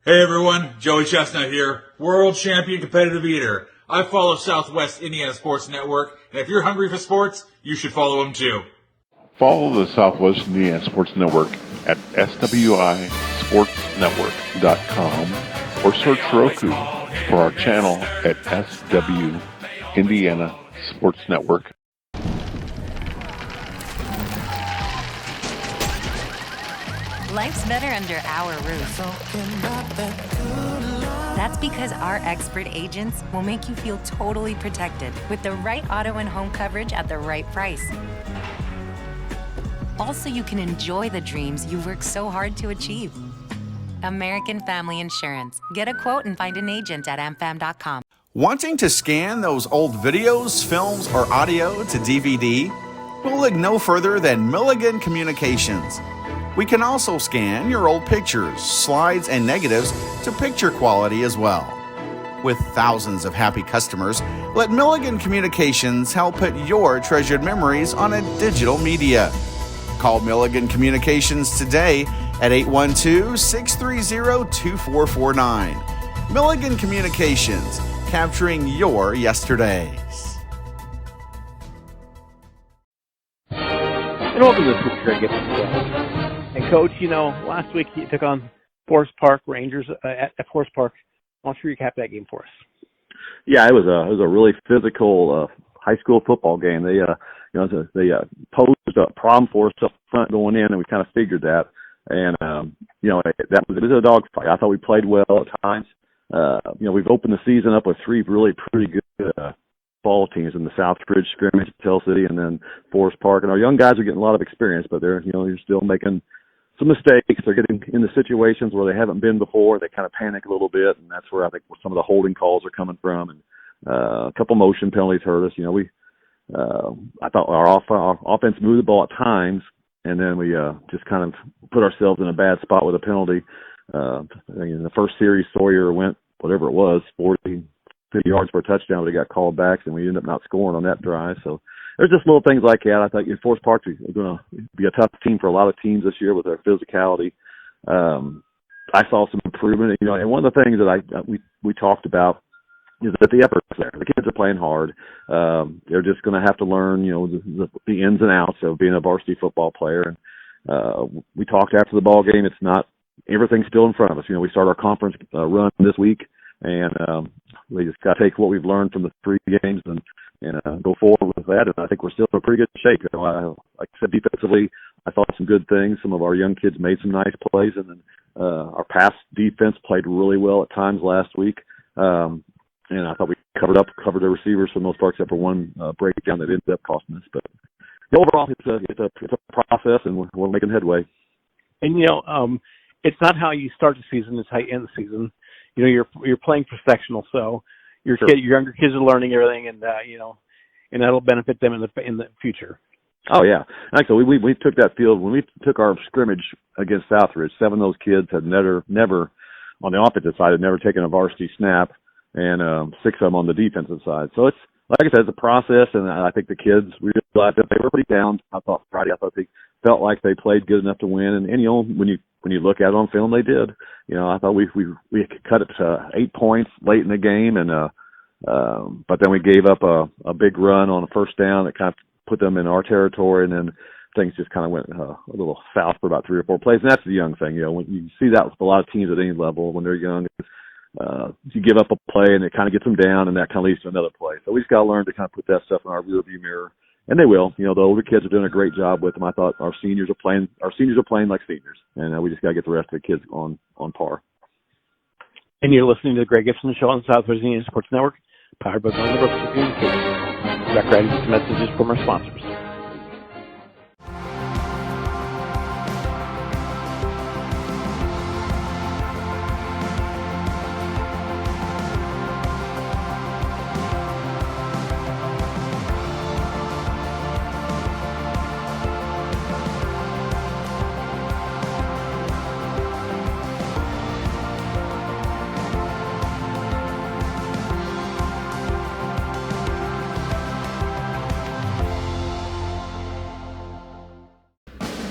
Hey everyone, Joey Chestnut here, world champion competitive eater. I follow Southwest Indiana Sports Network, and if you're hungry for sports, you should follow them too. Follow the Southwest Indiana Sports Network at swisportsnetwork.com or search Roku for our channel at SW Indiana Sports Network. Life's better under our roof. That's because our expert agents will make you feel totally protected with the right auto and home coverage at the right price. Also, you can enjoy the dreams you worked so hard to achieve. American Family Insurance. Get a quote and find an agent at amfam.com. Wanting to scan those old videos, films, or audio to DVD? We'll look no further than Milligan Communications. We can also scan your old pictures, slides, and negatives to picture quality as well. With thousands of happy customers, let Milligan Communications help put your treasured memories on a digital media. Call Milligan Communications today at 812-630-2449. Milligan Communications, capturing your yesterdays. And welcome to the Greg Gibson Show. And Coach, last week you took on Forest Park Rangers at Forest Park. Why don't you recap that game for us? Yeah, it was a really physical high school football game. They posed a problem for us up front going in, and we kind of figured that. And it was a dogfight. I thought we played well at times. We've opened the season up with three really pretty good ball teams in the Southridge scrimmage, Tell City, and then Forest Park. And our young guys are getting a lot of experience, but they're still making some mistakes. They're getting into situations where they haven't been before. They kind of panic a little bit, and that's where I think some of the holding calls are coming from. And a couple motion penalties hurt us. I thought our offense moved the ball at times, and then we just kind of put ourselves in a bad spot with a penalty. In the first series, Sawyer went, whatever it was, 40, 50 yards for a touchdown, but he got called back, and we ended up not scoring on that drive. So there's just little things like that. I thought Forest Park is going to be a tough team for a lot of teams this year with their physicality. I saw some improvement, and one of the things that we talked about is that the effort's there. The kids are playing hard. They're just going to have to learn, the ins and outs of being a varsity football player. And we talked after the ball game. It's not everything's still in front of us. We start our conference run this week, and we just got to take what we've learned from the three games and go forward with that. And I think we're still in pretty good shape. Like I said, defensively, I thought some good things. Some of our young kids made some nice plays, and then our pass defense played really well at times last week. And I thought we covered the receivers for the most part, except for one breakdown that ended up costing us. But overall, it's a process, and we're making headway. And it's not how you start the season; it's how you end the season. You're playing for sectional, so your younger kids are learning everything, and and that'll benefit them in the future. Oh yeah, actually, we took that field when we took our scrimmage against Southridge. 7 of those kids had never on the offensive side had never taken a varsity snap, and 6 of them on the defensive side. So it's like I said, it's a process, and I think the kids realized that they were pretty down. I thought they felt like they played good enough to win, and when you look at it on film, they did. I thought we cut it to 8 points late in the game, and but then we gave up a big run on a first down that kind of put them in our territory, and then things just kind of went a little south for about 3 or 4 plays. And that's the young thing, when you see that with a lot of teams at any level when they're young. You give up a play and it kind of gets them down, and that kind of leads to another play. So we just got to learn to kind of put that stuff in our rearview mirror, and they will. The older kids are doing a great job with them. I thought our seniors are playing like seniors, and we just got to get the rest of the kids on par. And you're listening to the Greg Gibson Show on Southwest Indiana Sports Network, powered by Golden Brooks Communications. Back ready with some messages from our sponsors.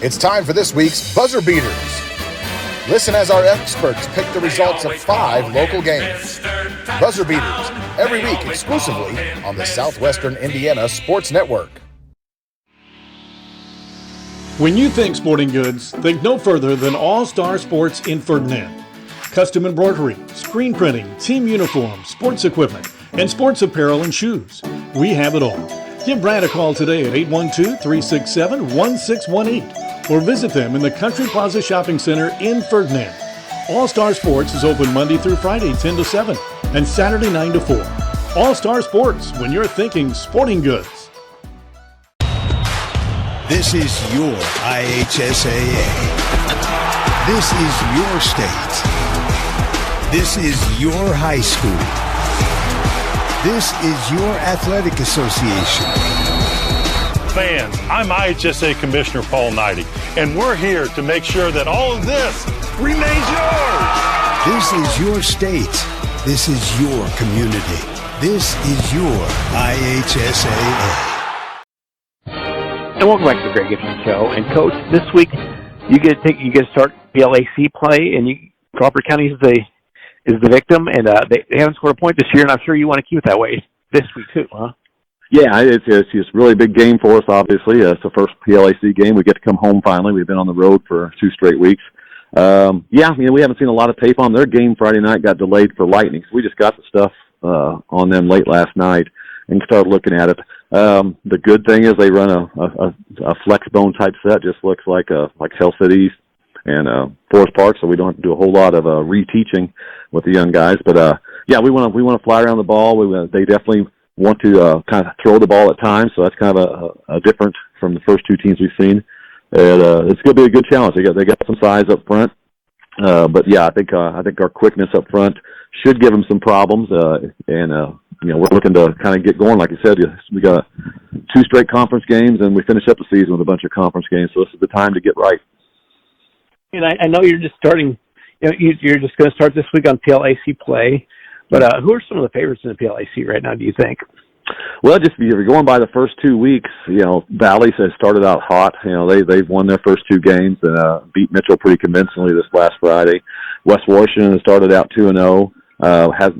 It's time for this week's Buzzer Beaters. Listen as our experts pick the results of 5 local games. Buzzer Beaters, every week exclusively on the Southwestern Indiana Sports Network. When you think sporting goods, think no further than All Star Sports in Ferdinand. Custom embroidery, screen printing, team uniforms, sports equipment, and sports apparel and shoes. We have it all. Give Brad a call today at 812-367-1618 or visit them in the Country Plaza Shopping Center in Ferdinand. All Star Sports is open Monday through Friday 10 to 7 and Saturday 9 to 4. All Star Sports, when you're thinking sporting goods. This is your IHSAA. This is your state. This is your high school. This is your athletic association. Fans, I'm IHSA Commissioner Paul Knighty, and we're here to make sure that all of this remains yours. This is your state. This is your community. This is your IHSAA. And welcome back to the Greg Gibson Show. And Coach, this week you get to start PLAC play, and Crawford County is the victim, and they haven't scored a point this year, and I'm sure you want to keep it that way this week too, huh? Yeah, it's a really big game for us. Obviously, it's the first PLAC game. We get to come home finally. We've been on the road for 2 straight weeks. We haven't seen a lot of tape on their game. Friday night got delayed for lightning, so we just got the stuff on them late last night and started looking at it. The good thing is they run a flex bone type set, just looks like Hell City and Forest Park, so we don't have to do a whole lot of reteaching with the young guys. But we want to fly around the ball. They definitely want to kind of throw the ball at times, so that's kind of a different from the first 2 teams we've seen. And it's going to be a good challenge. They got some size up front, but I think our quickness up front should give them some problems. We're looking to kind of get going. Like you said, we got 2 straight conference games, and we finish up the season with a bunch of conference games. So this is the time to get right. And I know you're just starting. You're just going to start this week on PLAC play. But who are some of the favorites in the PLAC right now, do you think? Well, just if you're going by the first 2 weeks, Valley has started out hot. They've won their first 2 games and beat Mitchell pretty convincingly this last Friday. West Washington has started out 2-0.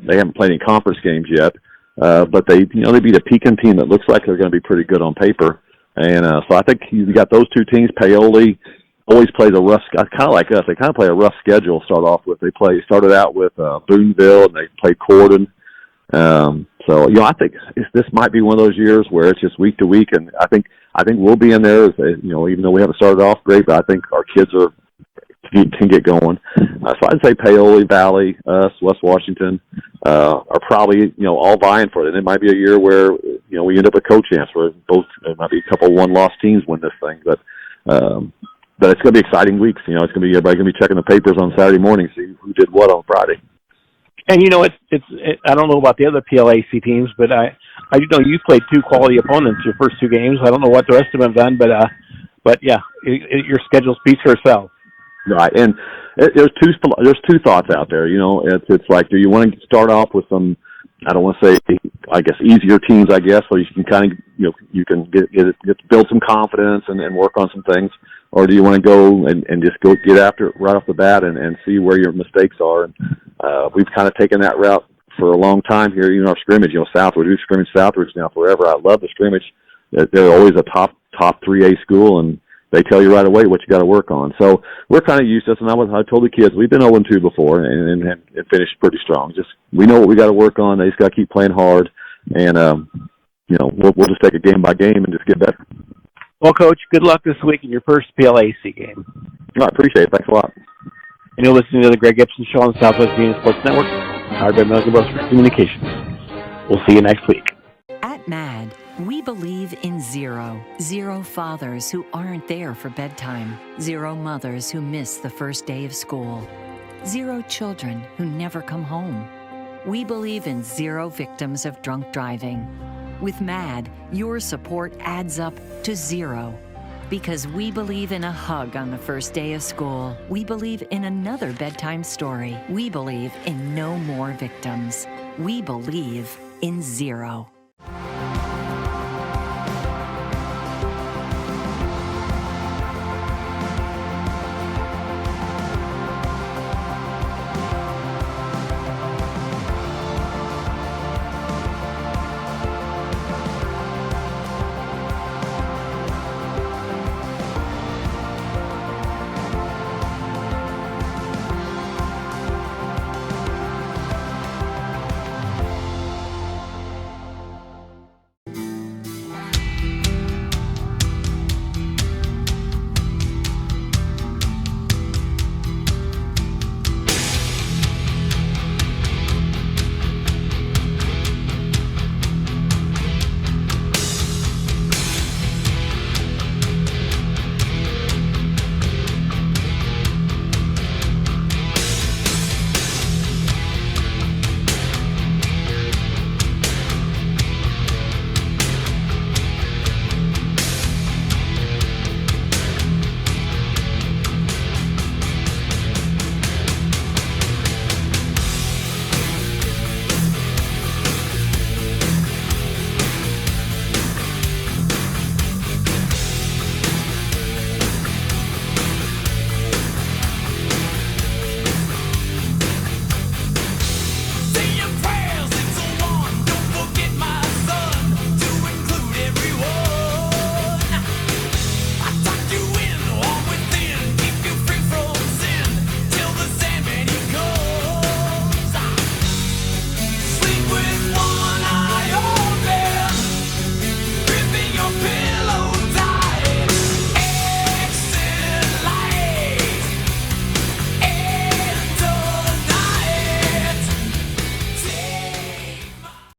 They haven't played any conference games yet, but they beat a Pekin team that looks like they're going to be pretty good on paper. And so I think you got those 2 teams. Paoli always plays a rough, kind of like us. They kind of play a rough schedule to start off with. They started out with Boonville, and they played Corden. I think this might be one of those years where it's just week to week, and I think we'll be in there. Even though we haven't started off great, but I think our kids can get going. So I'd say Paoli, Valley, us, West Washington are probably all vying for it. And it might be a year where we end up with co-champs, where there might be a couple 1-loss teams win this thing, but it's going to be exciting weeks. It's going to be everybody going to be checking the papers on Saturday morning, see who did what on Friday. And I don't know about the other PLAC teams, but I do know you played 2 quality opponents your first 2 games. I don't know what the rest of them have done, but your schedule speaks for itself. Right, and there's two thoughts out there. It's like, do you want to start off with some, I don't want to say, I guess, easier teams, I guess, so you can kind of you can build some confidence and work on some things, or do you want to go and just go get after it right off the bat and see where your mistakes are? And we've kind of taken that route for a long time here. Even our scrimmage, Southwood, we've scrimmaged Southridge now forever. I love the scrimmage. They're always a top 3A school, and they tell you right away what you got to work on. So we're kind of used to this, and I told the kids we've been 0-2 before and finished pretty strong. Just we know what we got to work on. They just got to keep playing hard, and we'll just take it game by game and just get better. Well, Coach, good luck this week in your first PLAC game. I appreciate it. Thanks a lot. And you're listening to the Greg Gibson Show on the Southwest Indiana Sports Network, powered by Milligan Brewster Communications. We'll see you next week. At MAD, we believe in 0. 0 fathers who aren't there for bedtime. 0 mothers who miss the first day of school. 0 children who never come home. We believe in 0 victims of drunk driving. With MAD, your support adds up to 0. Because we believe in a hug on the first day of school. We believe in another bedtime story. We believe in no more victims. We believe in 0.